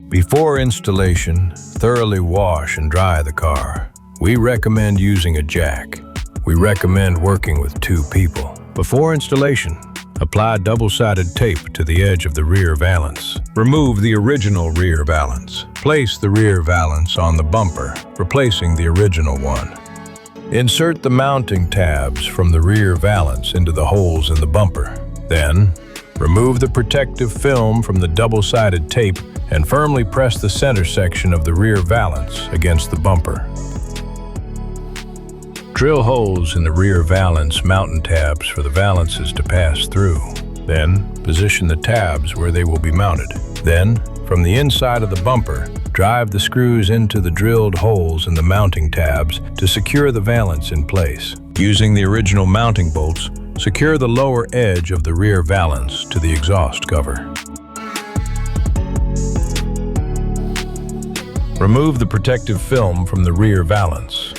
Before installation, thoroughly wash and dry the car. We recommend using a jack. We recommend working with 2 people. Before installation, apply double-sided tape to the edge of the rear valance. Remove the original rear valance. Place the rear valance on the bumper, replacing the original one. Insert the mounting tabs from the rear valance into the holes in the bumper. Then, remove the protective film from the double-sided tape and firmly press the center section of the rear valance against the bumper. Drill holes in the rear valance mounting tabs for the valances to pass through. Then, position the tabs where they will be mounted. Then, from the inside of the bumper, drive the screws into the drilled holes in the mounting tabs to secure the valance in place. Using the original mounting bolts, secure the lower edge of the rear valance to the exhaust cover. Remove the protective film from the rear valance.